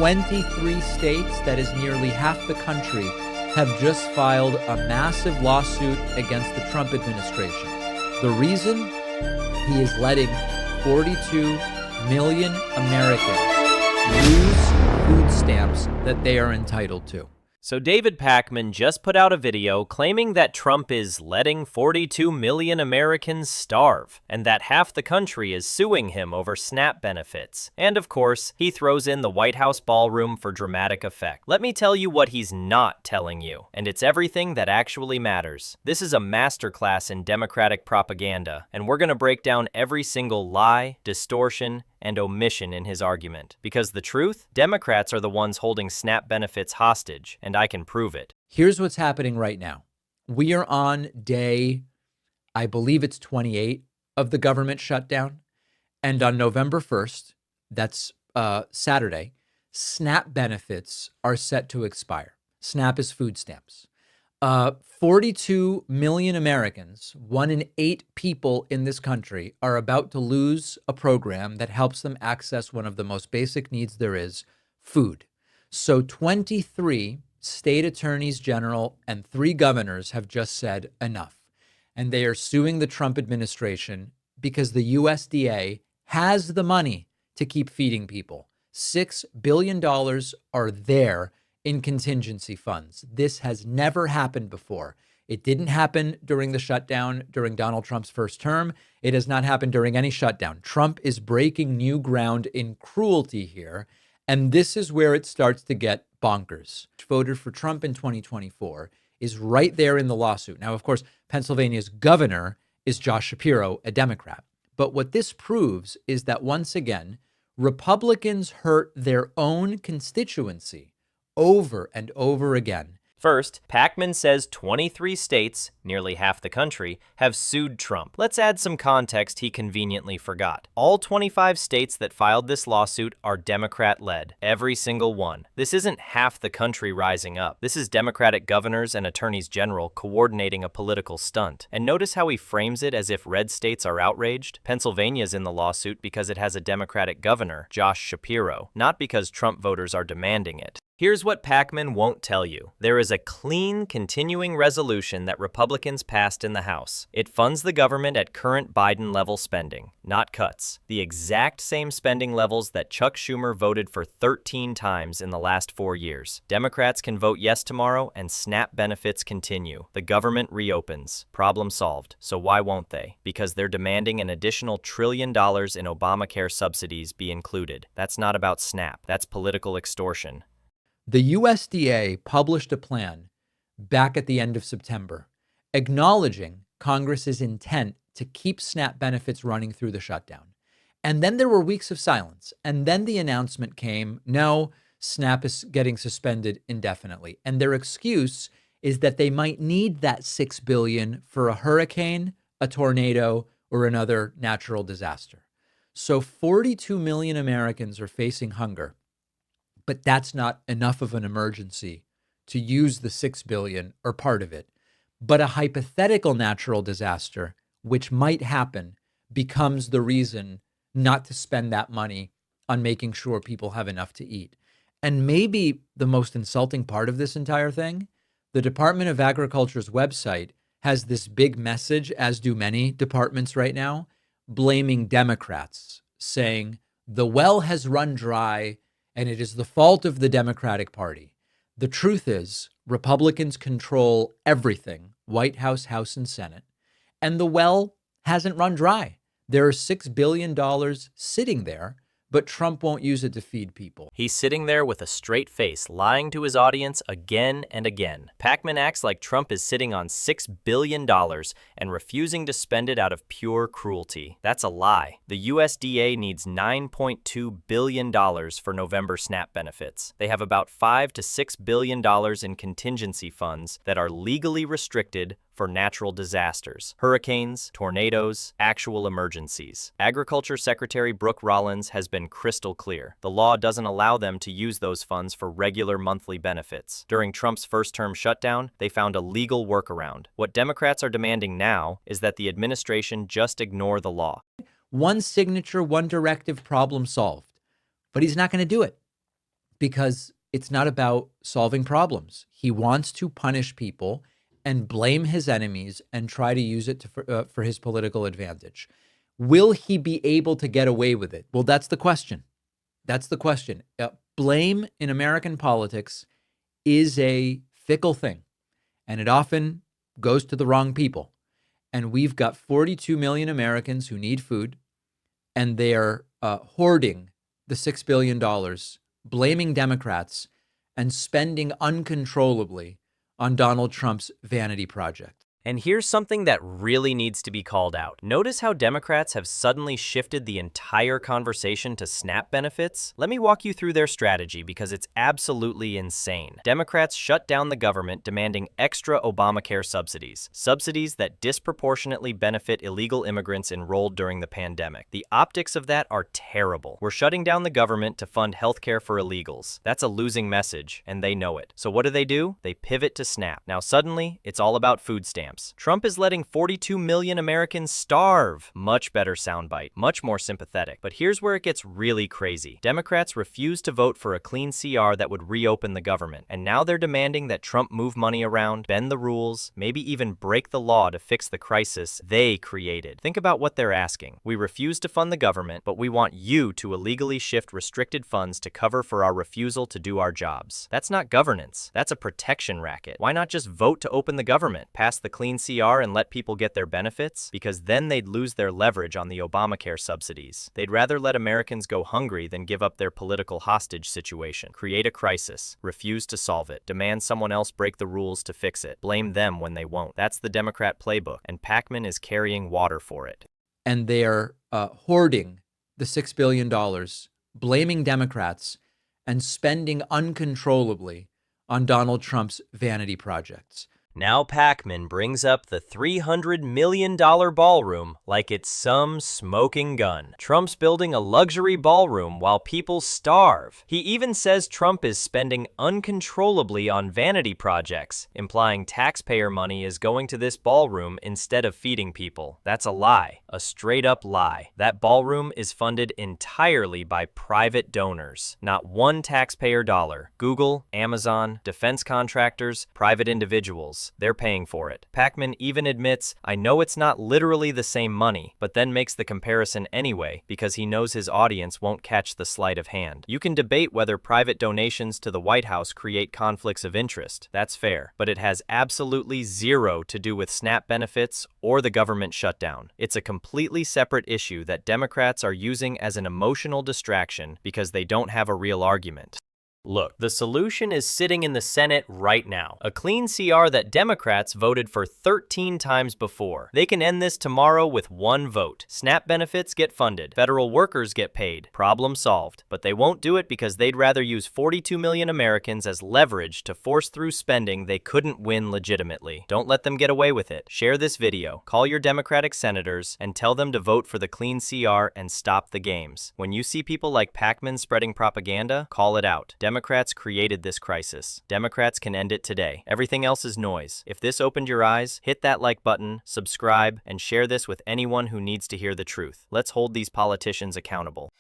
23 states, that is nearly half the country, have just filed a massive lawsuit against the Trump administration. The reason? He is letting 42 million Americans lose food stamps that they are entitled to. So David Pakman just put out a video claiming that Trump is letting 42 million Americans starve, and that half the country is suing him over SNAP benefits. And of course, he throws in the White House ballroom for dramatic effect. Let me tell you what he's not telling you, and it's everything that actually matters. This is a masterclass in Democratic propaganda, and we're gonna break down every single lie, distortion, and omission in his argument. Because the truth, Democrats are the ones holding SNAP benefits hostage, and I can prove it. Here's what's happening right now. We are on day, I believe it's 28 of the government shutdown. And on November 1st, that's Saturday, SNAP benefits are set to expire. SNAP is food stamps. 42 million Americans, 1 in 8 people in this country, are about to lose a program that helps them access one of the most basic needs there is, food. So 23 state attorneys general and 3 governors have just said enough. And they are suing the Trump administration because the USDA has the money to keep feeding people. $6 billion are there in contingency funds. This has never happened before. It didn't happen during the shutdown during Donald Trump's first term. It has not happened during any shutdown. Trump is breaking new ground in cruelty here, and this is where it starts to get bonkers. Voted for Trump in 2024 is right there in the lawsuit. Now, of course, Pennsylvania's governor is Josh Shapiro, a Democrat. But what this proves is that once again, Republicans hurt their own constituency over and over again. First, Pakman says 23 states, nearly half the country, have sued Trump. Let's add some context he conveniently forgot. All 25 states that filed this lawsuit are Democrat-led, every single one. This isn't half the country rising up. This is Democratic governors and attorneys general coordinating a political stunt. And notice how he frames it as if red states are outraged. Pennsylvania's in the lawsuit because it has a Democratic governor, Josh Shapiro, not because Trump voters are demanding it. Here's what Pakman won't tell you. There is a clean, continuing resolution that Republicans passed in the House. It funds the government at current Biden-level spending, not cuts. The exact same spending levels that Chuck Schumer voted for 13 times in the last 4 years. Democrats can vote yes tomorrow, and SNAP benefits continue. The government reopens. Problem solved. So why won't they? Because they're demanding an additional $1 trillion in Obamacare subsidies be included. That's not about SNAP. That's political extortion. The USDA published a plan back at the end of September, acknowledging Congress's intent to keep SNAP benefits running through the shutdown. And then there were weeks of silence. And then the announcement came, no, SNAP is getting suspended indefinitely. And their excuse is that they might need that $6 billion for a hurricane, a tornado, or another natural disaster. So 42 million Americans are facing hunger. But that's not enough of an emergency to use the $6 billion or part of it. But a hypothetical natural disaster, which might happen, becomes the reason not to spend that money on making sure people have enough to eat. And maybe the most insulting part of this entire thing, the Department of Agriculture's website has this big message, as do many departments right now, blaming Democrats, saying the well has run dry and it is the fault of the Democratic Party. The truth is, Republicans control everything, White House, House, and Senate, and the well hasn't run dry. There are $6 billion sitting there, but Trump won't use it to feed people. He's sitting there with a straight face, lying to his audience again and again. Pakman acts like Trump is sitting on $6 billion and refusing to spend it out of pure cruelty. That's a lie. The USDA needs $9.2 billion for November SNAP benefits. They have about $5 to $6 billion in contingency funds that are legally restricted for natural disasters, hurricanes, tornadoes, actual emergencies. Agriculture Secretary Brooke Rollins has been crystal clear. The law doesn't allow them to use those funds for regular monthly benefits. During Trump's first-term shutdown, they found a legal workaround. What Democrats are demanding now is that the administration just ignore the law. One signature, one directive, problem solved. But he's not going to do it because it's not about solving problems. He wants to punish people and blame his enemies and try to use it for his political advantage. Will he be able to get away with it? Well, that's the question. That's the question. Blame in American politics is a fickle thing, and it often goes to the wrong people. And we've got 42 million Americans who need food, and they're hoarding the $6 billion, blaming Democrats, and spending uncontrollably on Donald Trump's vanity project. And here's something that really needs to be called out. Notice how Democrats have suddenly shifted the entire conversation to SNAP benefits? Let me walk you through their strategy because it's absolutely insane. Democrats shut down the government, demanding extra Obamacare subsidies. Subsidies that disproportionately benefit illegal immigrants enrolled during the pandemic. The optics of that are terrible. We're shutting down the government to fund healthcare for illegals. That's a losing message, and they know it. So what do? They pivot to SNAP. Now suddenly, it's all about food stamps. Trump is letting 42 million Americans starve. Much better soundbite, much more sympathetic. But here's where it gets really crazy. Democrats refused to vote for a clean CR that would reopen the government. And now they're demanding that Trump move money around, bend the rules, maybe even break the law to fix the crisis they created. Think about what they're asking. We refuse to fund the government, but we want you to illegally shift restricted funds to cover for our refusal to do our jobs. That's not governance. That's a protection racket. Why not just vote to open the government, pass the clean CR and let people get their benefits? Because then they'd lose their leverage on the Obamacare subsidies. They'd rather let Americans go hungry than give up their political hostage situation. Create a crisis, refuse to solve it, demand someone else break the rules to fix it, blame them when they won't. That's the Democrat playbook, and Pakman is carrying water for it. And they're hoarding the $6 billion, blaming Democrats, and spending uncontrollably on Donald Trump's vanity projects. Now Pakman brings up the $300 million ballroom like it's some smoking gun. Trump's building a luxury ballroom while people starve. He even says Trump is spending uncontrollably on vanity projects, implying taxpayer money is going to this ballroom instead of feeding people. That's a lie, a straight-up lie. That ballroom is funded entirely by private donors, not one taxpayer dollar. Google, Amazon, defense contractors, private individuals. They're paying for it. Pakman even admits, I know it's not literally the same money, but then makes the comparison anyway because he knows his audience won't catch the sleight of hand. You can debate whether private donations to the White House create conflicts of interest. That's fair, but it has absolutely zero to do with SNAP benefits or the government shutdown. It's a completely separate issue that Democrats are using as an emotional distraction because they don't have a real argument. Look, the solution is sitting in the Senate right now. A clean CR that Democrats voted for 13 times before. They can end this tomorrow with one vote. SNAP benefits get funded. Federal workers get paid. Problem solved. But they won't do it because they'd rather use 42 million Americans as leverage to force through spending they couldn't win legitimately. Don't let them get away with it. Share this video, call your Democratic senators, and tell them to vote for the clean CR and stop the games. When you see people like Pakman spreading propaganda, call it out. Democrats created this crisis. Democrats can end it today. Everything else is noise. If this opened your eyes, hit that like button, subscribe, and share this with anyone who needs to hear the truth. Let's hold these politicians accountable.